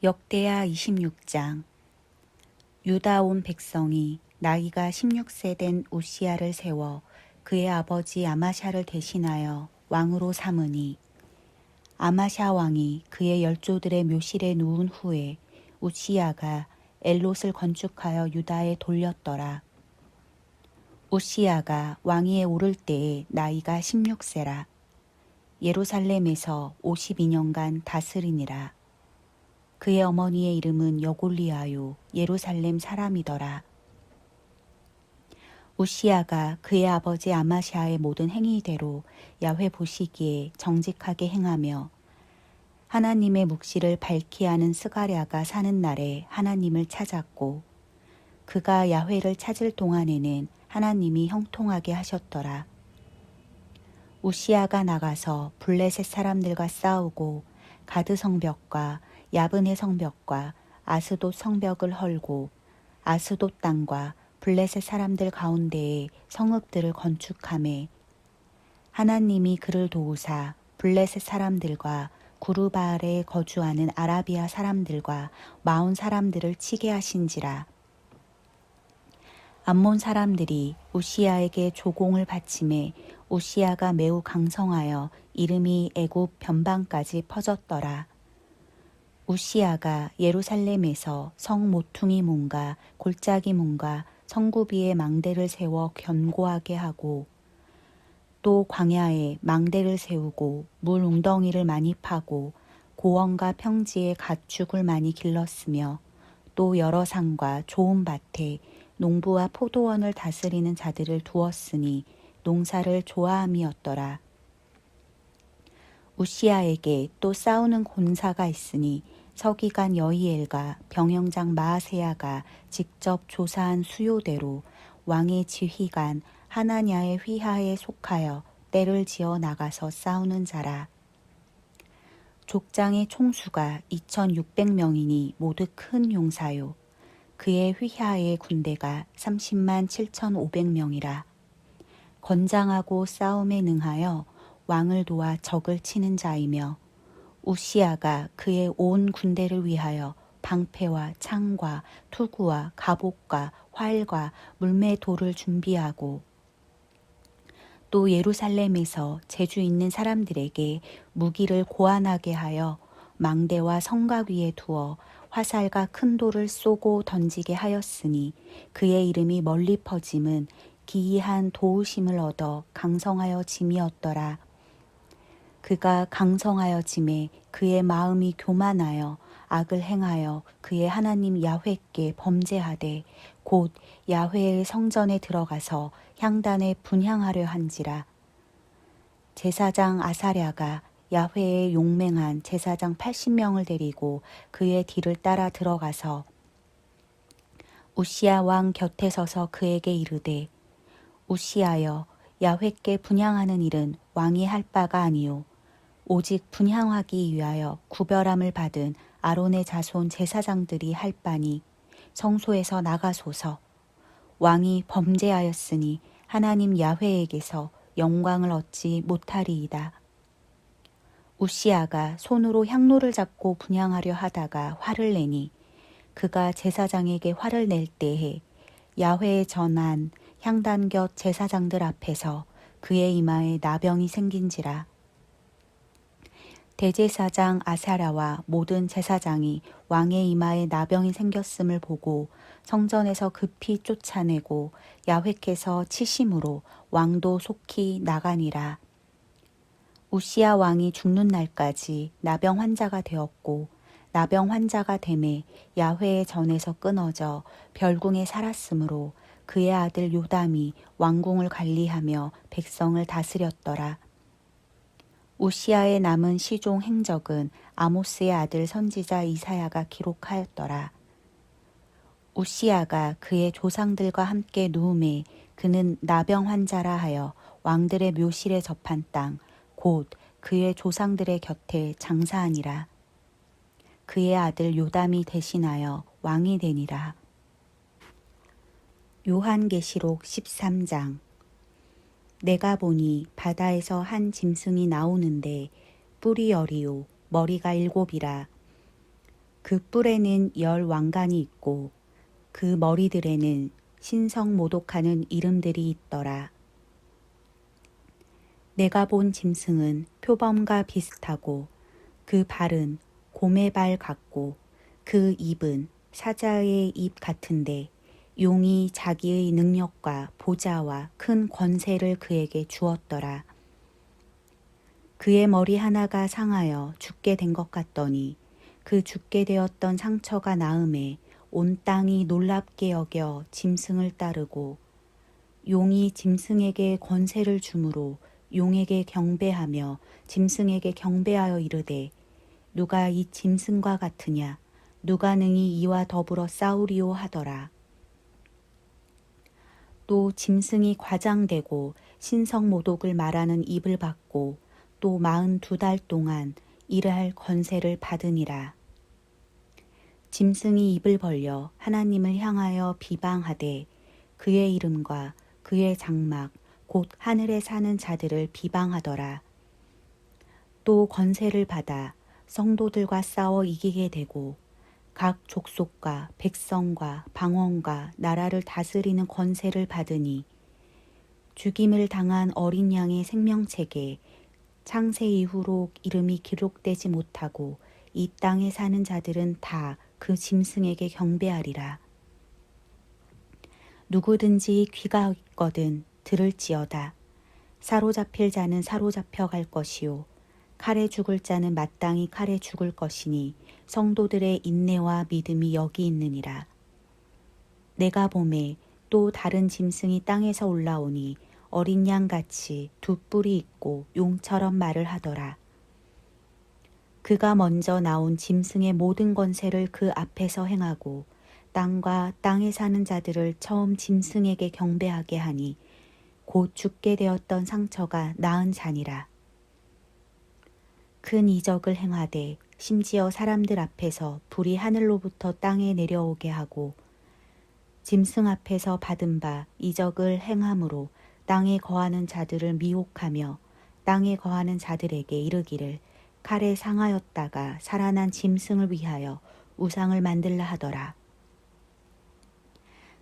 역대하 26장. 유다 온 백성이 나이가 16세 된 우시야를 세워 그의 아버지 아마샤를 대신하여 왕으로 삼으니, 아마샤 왕이 그의 열조들의 묘실에 누운 후에 우시야가 엘롯을 건축하여 유다에 돌렸더라. 우시야가 왕위에 오를 때에 나이가 16세라. 예루살렘에서 52년간 다스리니라. 그의 어머니의 이름은 여골리아요 예루살렘 사람이더라. 우시야가 그의 아버지 아마샤의 모든 행위대로 야훼 보시기에 정직하게 행하며 하나님의 묵시를 밝히 하는 스가랴가 사는 날에 하나님을 찾았고, 그가 야훼를 찾을 동안에는 하나님이 형통하게 하셨더라. 우시야가 나가서 블레셋 사람들과 싸우고 가드 성벽과 야브네 성벽과 아스돗 성벽을 헐고 아스돗 땅과 블레셋 사람들 가운데에 성읍들을 건축하매, 하나님이 그를 도우사 블레셋 사람들과 구르바알에 거주하는 아라비아 사람들과 마온 사람들을 치게 하신지라. 암몬 사람들이 우시야에게 조공을 바치매 우시야가 매우 강성하여 이름이 애굽 변방까지 퍼졌더라. 우시야가 예루살렘에서 성 모퉁이 문과 골짜기 문과 성구비에 망대를 세워 견고하게 하고, 또 광야에 망대를 세우고 물 웅덩이를 많이 파고 고원과 평지에 가축을 많이 길렀으며, 또 여러 산과 좋은 밭에 농부와 포도원을 다스리는 자들을 두었으니 농사를 좋아함이었더라. 우시야에게 또 싸우는 군사가 있으니 서기관 여히엘과 병영장 마아세야가 직접 조사한 수요대로 왕의 지휘관 하나냐의 휘하에 속하여 떼를 지어 나가서 싸우는 자라. 족장의 총수가 2600명이니 모두 큰 용사요. 그의 휘하의 군대가 30만 7500명이라. 건장하고 싸움에 능하여 왕을 도와 적을 치는 자이며, 우시야가 그의 온 군대를 위하여 방패와 창과 투구와 갑옷과 활과 물매 돌을 준비하고, 또 예루살렘에서 재주 있는 사람들에게 무기를 고안하게 하여 망대와 성곽 위에 두어 화살과 큰 돌을 쏘고 던지게 하였으니, 그의 이름이 멀리 퍼짐은 기이한 도우심을 얻어 강성하여 짐이었더라. 그가 강성하여 짐에 그의 마음이 교만하여 악을 행하여 그의 하나님 야훼께 범죄하되, 곧 야훼의 성전에 들어가서 향단에 분향하려 한지라. 제사장 아사랴가 야훼의 용맹한 제사장 80명을 데리고 그의 뒤를 따라 들어가서 우시야 왕 곁에 서서 그에게 이르되, 우시야여, 야훼께 분향하는 일은 왕이 할 바가 아니요 오직 분향하기 위하여 구별함을 받은 아론의 자손 제사장들이 할 바니 성소에서 나가소서. 왕이 범죄하였으니 하나님 야훼에게서 영광을 얻지 못하리이다. 우시야가 손으로 향로를 잡고 분향하려 하다가 화를 내니, 그가 제사장에게 화를 낼 때에 야훼에 전한 향단 곁 제사장들 앞에서 그의 이마에 나병이 생긴지라. 대제사장 아사랴와 모든 제사장이 왕의 이마에 나병이 생겼음을 보고 성전에서 급히 쫓아내고 야훼께서 치심으로 왕도 속히 나가니라. 우시야 왕이 죽는 날까지 나병 환자가 되었고, 나병 환자가 되매 야훼의 전에서 끊어져 별궁에 살았으므로 그의 아들 요담이 왕궁을 관리하며 백성을 다스렸더라. 우시야의 남은 시종 행적은 아모스의 아들 선지자 이사야가 기록하였더라. 우시야가 그의 조상들과 함께 누움에 그는 나병 환자라 하여 왕들의 묘실에 접한 땅, 곧 그의 조상들의 곁에 장사하니라. 그의 아들 요담이 대신하여 왕이 되니라. 요한계시록 13장. 내가 보니 바다에서 한 짐승이 나오는데 뿔이 10이요 머리가 7이라. 그 뿔에는 10왕관이 있고 그 머리들에는 신성모독하는 이름들이 있더라. 내가 본 짐승은 표범과 비슷하고 그 발은 곰의 발 같고 그 입은 사자의 입 같은데 용이 자기의 능력과 보좌와 큰 권세를 그에게 주었더라. 그의 머리 하나가 상하여 죽게 된 것 같더니 그 죽게 되었던 상처가 나음에 온 땅이 놀랍게 여겨 짐승을 따르고 용이 짐승에게 권세를 주므로 용에게 경배하며 짐승에게 경배하여 이르되 누가 이 짐승과 같으냐 누가 능히 이와 더불어 싸우리오 하더라. 또 짐승이 과장되고 신성모독을 말하는 입을 받고 또 42달 동안 일할 권세를 받으니라. 짐승이 입을 벌려 하나님을 향하여 비방하되 그의 이름과 그의 장막 곧 하늘에 사는 자들을 비방하더라. 또 권세를 받아 성도들과 싸워 이기게 되고 각 족속과 백성과 방언과 나라를 다스리는 권세를 받으니 죽임을 당한 어린 양의 생명책에 창세 이후로 이름이 기록되지 못하고 이 땅에 사는 자들은 다 그 짐승에게 경배하리라. 누구든지 귀가 있거든 들을지어다. 사로잡힐 자는 사로잡혀 갈 것이요 칼에 죽을 자는 마땅히 칼에 죽을 것이니 성도들의 인내와 믿음이 여기 있느니라. 내가 보매 또 다른 짐승이 땅에서 올라오니 어린 양같이 두 뿔이 있고 용처럼 말을 하더라. 그가 먼저 나온 짐승의 모든 권세를 그 앞에서 행하고 땅과 땅에 사는 자들을 처음 짐승에게 경배하게 하니 곧 죽게 되었던 상처가 나은 자니라. 큰 이적을 행하되 심지어 사람들 앞에서 불이 하늘로부터 땅에 내려오게 하고 짐승 앞에서 받은 바 이적을 행함으로 땅에 거하는 자들을 미혹하며 땅에 거하는 자들에게 이르기를 칼에 상하였다가 살아난 짐승을 위하여 우상을 만들라 하더라.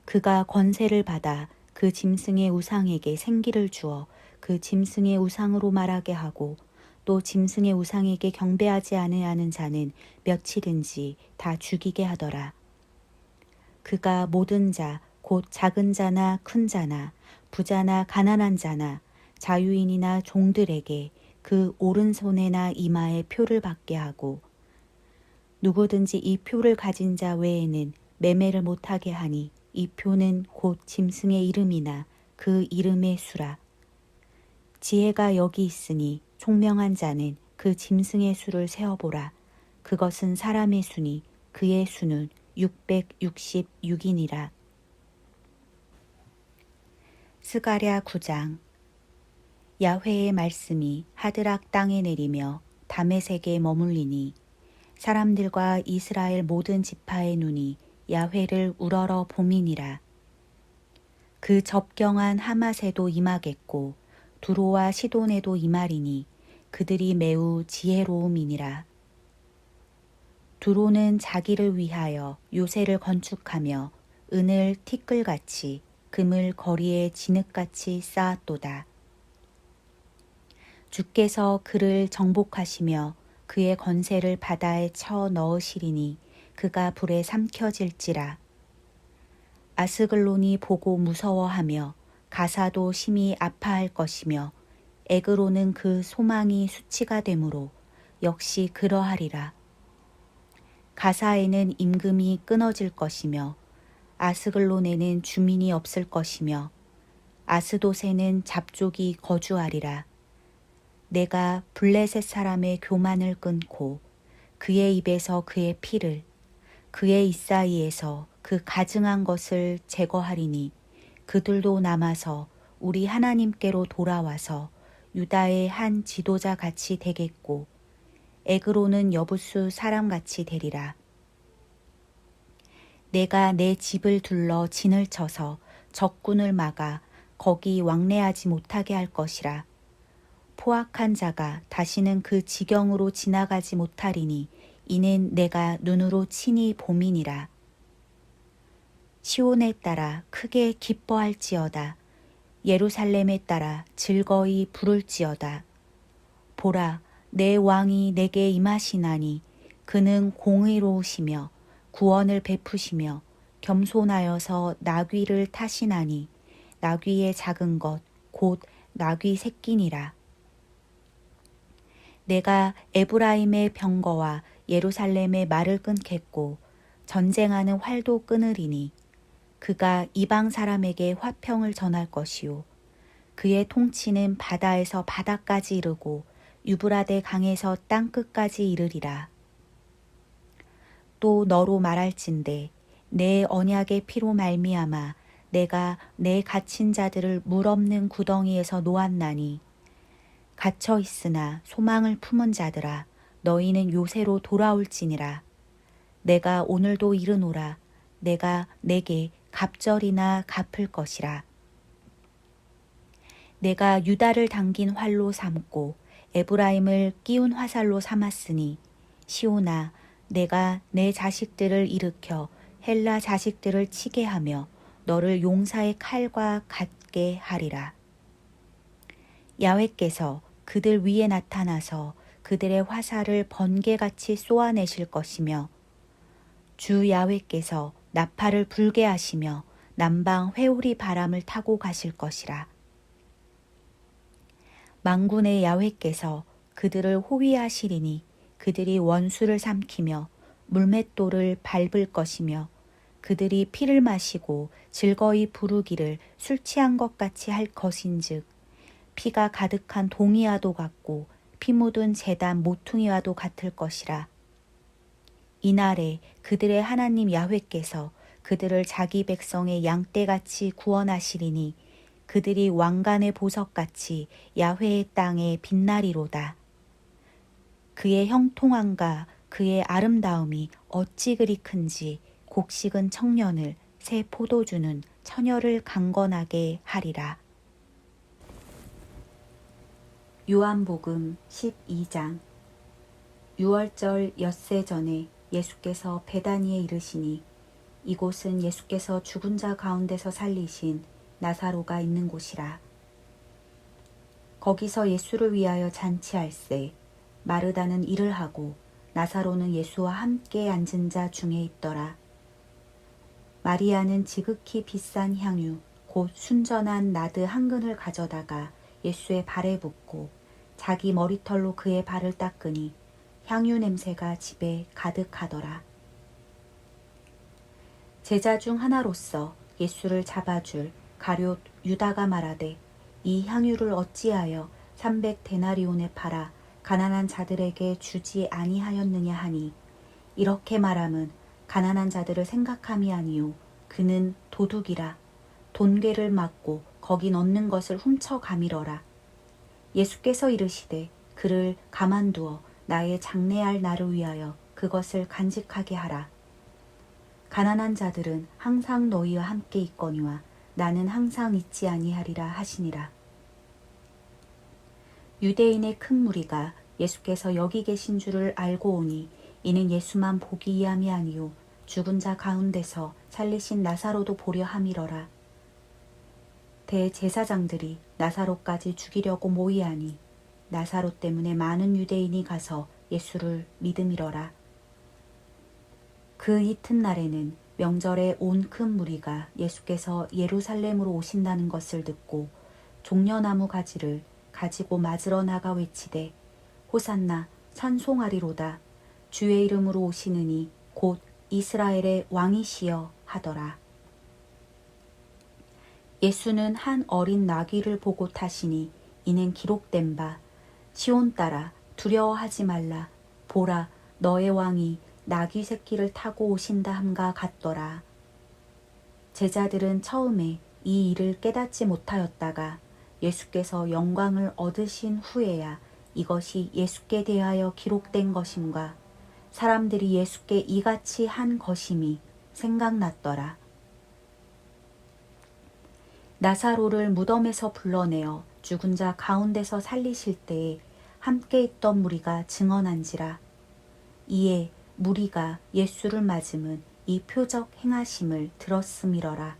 그가 권세를 받아 그 짐승의 우상에게 생기를 주어 그 짐승의 우상으로 말하게 하고 또 짐승의 우상에게 경배하지 아니하는 자는 며칠인지 다 죽이게 하더라. 그가 모든 자, 곧 작은 자나 큰 자나 부자나 가난한 자나 자유인이나 종들에게 그 오른손에나 이마에 표를 받게 하고 누구든지 이 표를 가진 자 외에는 매매를 못하게 하니 이 표는 곧 짐승의 이름이나 그 이름의 수라. 지혜가 여기 있으니 총명한 자는 그 짐승의 수를 세어보라. 그것은 사람의 수니 그의 수는 666이니라. 스가랴 9장. 야훼의 말씀이 하드락 땅에 내리며 다메섹에 머물리니 사람들과 이스라엘 모든 지파의 눈이 야훼를 우러러 봄이니라. 그 접경한 하맛에도 임하겠고 두로와 시돈에도 임하리니 그들이 매우 지혜로움이니라. 두로는 자기를 위하여 요새를 건축하며 은을 티끌같이 금을 거리에 진흙같이 쌓았도다. 주께서 그를 정복하시며 그의 권세를 바다에 쳐 넣으시리니 그가 불에 삼켜질지라. 아스글론이 보고 무서워하며 가사도 심히 아파할 것이며 에그로는 그 소망이 수치가 되므로 역시 그러하리라. 가사에는 임금이 끊어질 것이며 아스글론에는 주민이 없을 것이며 아스돗에는 잡족이 거주하리라. 내가 블레셋 사람의 교만을 끊고 그의 입에서 그의 피를 그의 이사이에서 그 가증한 것을 제거하리니 그들도 남아서 우리 하나님께로 돌아와서 유다의 한 지도자 같이 되겠고 에그로는 여부수 사람같이 되리라. 내가 내 집을 둘러 진을 쳐서 적군을 막아 거기 왕래하지 못하게 할 것이라. 포악한 자가 다시는 그 지경으로 지나가지 못하리니 이는 내가 눈으로 친히 봄이니라. 시온에 따라 크게 기뻐할지어다. 예루살렘에 따라 즐거이 부를지어다. 보라, 내 왕이 내게 임하시나니 그는 공의로우시며 구원을 베푸시며 겸손하여서 나귀를 타시나니 나귀의 작은 것 곧 나귀 새끼니라. 내가 에브라임의 병거와 예루살렘의 말을 끊겠고 전쟁하는 활도 끊으리니 그가 이방 사람에게 화평을 전할 것이요 그의 통치는 바다에서 바다까지 이르고 유브라데 강에서 땅끝까지 이르리라. 또 너로 말할진대 내 언약의 피로 말미암아 내가 내 갇힌 자들을 물 없는 구덩이에서 놓았나니 갇혀 있으나 소망을 품은 자들아 너희는 요새로 돌아올지니라. 내가 오늘도 이르노라 내가 내게 갑절이나 갚을 것이라. 내가 유다를 당긴 활로 삼고 에브라임을 끼운 화살로 삼았으니 시온아 내가 내 자식들을 일으켜 헬라 자식들을 치게 하며 너를 용사의 칼과 같게 하리라. 야훼께서 그들 위에 나타나서 그들의 화살을 번개같이 쏘아내실 것이며 주 야훼께서 나팔을 불게 하시며 남방 회오리 바람을 타고 가실 것이라. 만군의 야훼께서 그들을 호위하시리니 그들이 원수를 삼키며 물맷돌을 밟을 것이며 그들이 피를 마시고 즐거이 부르기를 술 취한 것 같이 할 것인즉 피가 가득한 동이와도 같고 피 묻은 제단 모퉁이와도 같을 것이라. 이날에 그들의 하나님 야훼께서 그들을 자기 백성의 양떼같이 구원하시리니 그들이 왕관의 보석같이 야훼의 땅에 빛나리로다. 그의 형통함과 그의 아름다움이 어찌 그리 큰지 곡식은 청년을 새 포도주는 처녀를 강건하게 하리라. 요한복음 12장. 유월절 엿새 전에 예수께서 베다니에 이르시니 이곳은 예수께서 죽은 자 가운데서 살리신 나사로가 있는 곳이라. 거기서 예수를 위하여 잔치할세 마르다는 일을 하고 나사로는 예수와 함께 앉은 자 중에 있더라. 마리아는 지극히 비싼 향유 곧 순전한 나드 한 근을 가져다가 예수의 발에 붓고 자기 머리털로 그의 발을 닦으니 향유 냄새가 집에 가득하더라. 제자 중 하나로서 예수를 잡아줄 가룟 유다가 말하되 이 향유를 어찌하여 300데나리온에 팔아 가난한 자들에게 주지 아니하였느냐 하니 이렇게 말함은 가난한 자들을 생각함이 아니요 그는 도둑이라 돈괴를 맞고 거기 넣는 것을 훔쳐 가밀어라. 예수께서 이르시되 그를 가만두어 나의 장래할 날을 위하여 그것을 간직하게 하라. 가난한 자들은 항상 너희와 함께 있거니와 나는 항상 있지 아니하리라 하시니라. 유대인의 큰 무리가 예수께서 여기 계신 줄을 알고 오니 이는 예수만 보기 위함이 아니요 죽은 자 가운데서 살리신 나사로도 보려 함이러라. 대제사장들이 나사로까지 죽이려고 모이하니 나사로 때문에 많은 유대인이 가서 예수를 믿음이러라. 그 이튿날에는 명절에 온 큰 무리가 예수께서 예루살렘으로 오신다는 것을 듣고 종려나무 가지를 가지고 맞으러 나가 외치되 호산나 찬송하리로다 주의 이름으로 오시느니 곧 이스라엘의 왕이시여 하더라. 예수는 한 어린 나귀를 보고 타시니 이는 기록된 바 시온 따라 두려워하지 말라 보라 너의 왕이 나귀 새끼를 타고 오신다 함과 같더라. 제자들은 처음에 이 일을 깨닫지 못하였다가 예수께서 영광을 얻으신 후에야 이것이 예수께 대하여 기록된 것임과 사람들이 예수께 이같이 한 것임이 생각났더라. 나사로를 무덤에서 불러내어 죽은 자 가운데서 살리실 때에 함께 있던 무리가 증언한지라. 이에 무리가 예수를 맞음은 이 표적 행하심을 들었음이러라.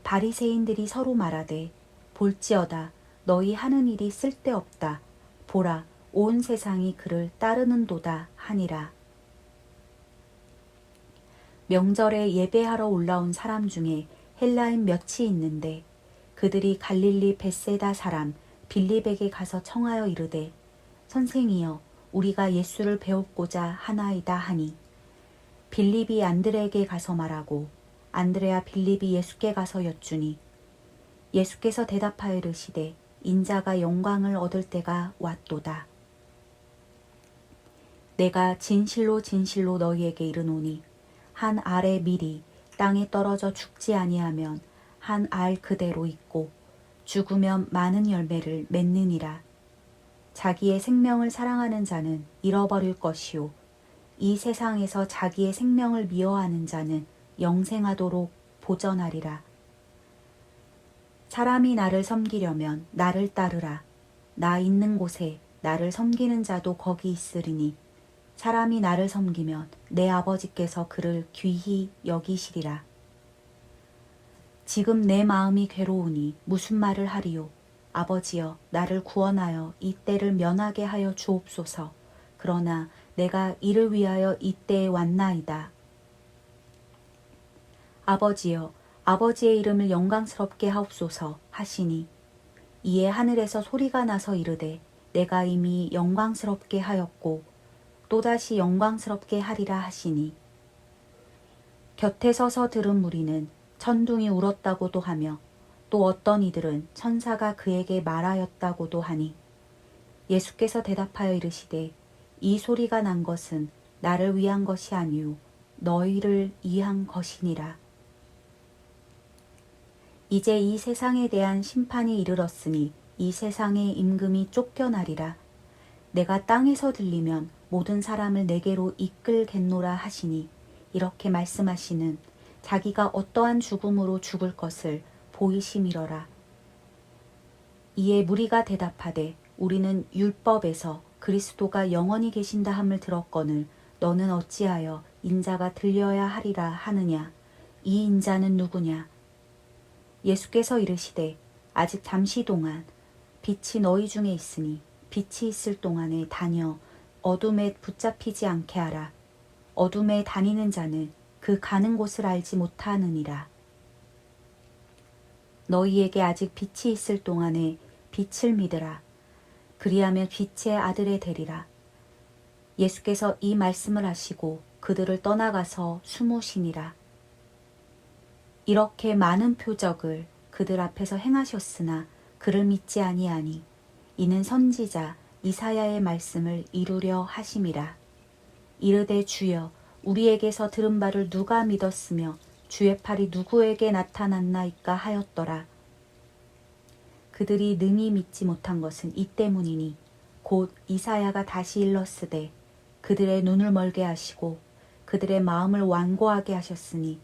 바리새인들이 서로 말하되 볼지어다 너희 하는 일이 쓸데없다. 보라 온 세상이 그를 따르는도다 하니라. 명절에 예배하러 올라온 사람 중에 헬라인 몇이 있는데 그들이 갈릴리 벳세다 사람 빌립에게 가서 청하여 이르되 선생이여 우리가 예수를 배웠고자 하나이다 하니 빌립이 안드레에게 가서 말하고 안드레와 빌립이 예수께 가서 여쭈니 예수께서 대답하여 이르시되 인자가 영광을 얻을 때가 왔도다. 내가 진실로 진실로 너희에게 이르노니 한 알의 밀이 땅에 떨어져 죽지 아니하면 한 알 그대로 있고 죽으면 많은 열매를 맺느니라. 자기의 생명을 사랑하는 자는 잃어버릴 것이요 이 세상에서 자기의 생명을 미워하는 자는 영생하도록 보전하리라. 사람이 나를 섬기려면 나를 따르라. 나 있는 곳에 나를 섬기는 자도 거기 있으리니 사람이 나를 섬기면 내 아버지께서 그를 귀히 여기시리라. 지금 내 마음이 괴로우니 무슨 말을 하리요. 아버지여 나를 구원하여 이 때를 면하게 하여 주옵소서. 그러나 내가 이를 위하여 이 때에 왔나이다. 아버지여 아버지의 이름을 영광스럽게 하옵소서 하시니 이에 하늘에서 소리가 나서 이르되 내가 이미 영광스럽게 하였고 또다시 영광스럽게 하리라 하시니 곁에 서서 들은 무리는 천둥이 울었다고도 하며 또 어떤 이들은 천사가 그에게 말하였다고도 하니 예수께서 대답하여 이르시되 이 소리가 난 것은 나를 위한 것이 아니요 너희를 위한 것이니라. 이제 이 세상에 대한 심판이 이르렀으니 이 세상의 임금이 쫓겨나리라. 내가 땅에서 들리면 모든 사람을 내게로 이끌겠노라 하시니 이렇게 말씀하시는 자기가 어떠한 죽음으로 죽을 것을 보이심이러라. 이에 무리가 대답하되 우리는 율법에서 그리스도가 영원히 계신다 함을 들었거늘 너는 어찌하여 인자가 들려야 하리라 하느냐. 이 인자는 누구냐. 예수께서 이르시되 아직 잠시 동안 빛이 너희 중에 있으니 빛이 있을 동안에 다녀 어둠에 붙잡히지 않게 하라. 어둠에 다니는 자는 그 가는 곳을 알지 못하느니라. 너희에게 아직 빛이 있을 동안에 빛을 믿으라. 그리하면 빛의 아들의 되리라. 예수께서 이 말씀을 하시고 그들을 떠나가서 숨으시니라. 이렇게 많은 표적을 그들 앞에서 행하셨으나 그를 믿지 아니하니 이는 선지자 이사야의 말씀을 이루려 하심이라. 이르되 주여 우리에게서 들은 바를 누가 믿었으며 주의 팔이 누구에게 나타났나이까 하였더라. 그들이 능히 믿지 못한 것은 이 때문이니 곧 이사야가 다시 일렀으되 그들의 눈을 멀게 하시고 그들의 마음을 완고하게 하셨으니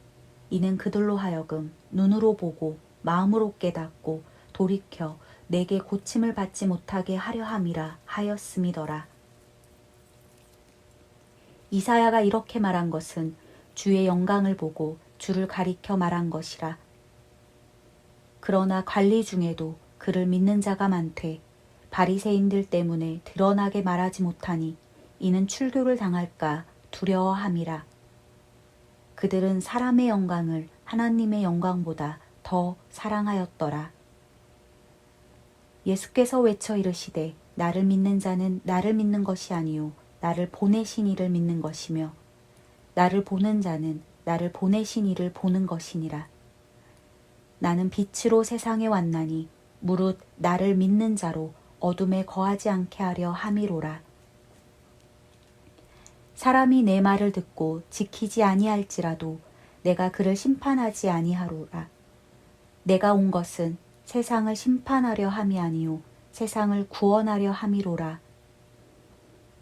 이는 그들로 하여금 눈으로 보고 마음으로 깨닫고 돌이켜 내게 고침을 받지 못하게 하려 함이라 하였음이더라. 이사야가 이렇게 말한 것은 주의 영광을 보고 주를 가리켜 말한 것이라. 그러나 관리 중에도 그를 믿는 자가 많되 바리새인들 때문에 드러나게 말하지 못하니 이는 출교를 당할까 두려워함이라. 그들은 사람의 영광을 하나님의 영광보다 더 사랑하였더라. 예수께서 외쳐 이르시되 나를 믿는 자는 나를 믿는 것이 아니요 나를 보내신 이를 믿는 것이며 나를 보는 자는 나를 보내신 이를 보는 것이니라. 나는 빛으로 세상에 왔나니 무릇 나를 믿는 자로 어둠에 거하지 않게 하려 함이로라. 사람이 내 말을 듣고 지키지 아니할지라도 내가 그를 심판하지 아니하로라. 내가 온 것은 세상을 심판하려 함이 아니요 세상을 구원하려 함이로라.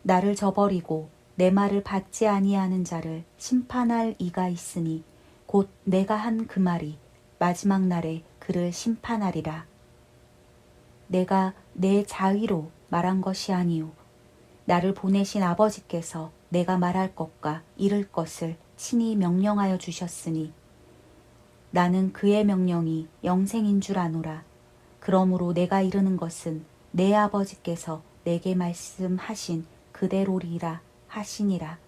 나를 저버리고 내 말을 받지 아니하는 자를 심판할 이가 있으니 곧 내가 한 그 말이 마지막 날에 그를 심판하리라. 내가 내 자의로 말한 것이 아니요 나를 보내신 아버지께서 내가 말할 것과 이를 것을 친히 명령하여 주셨으니 나는 그의 명령이 영생인 줄 아노라. 그러므로 내가 이르는 것은 내 아버지께서 내게 말씀하신 그대로리라 하시니라.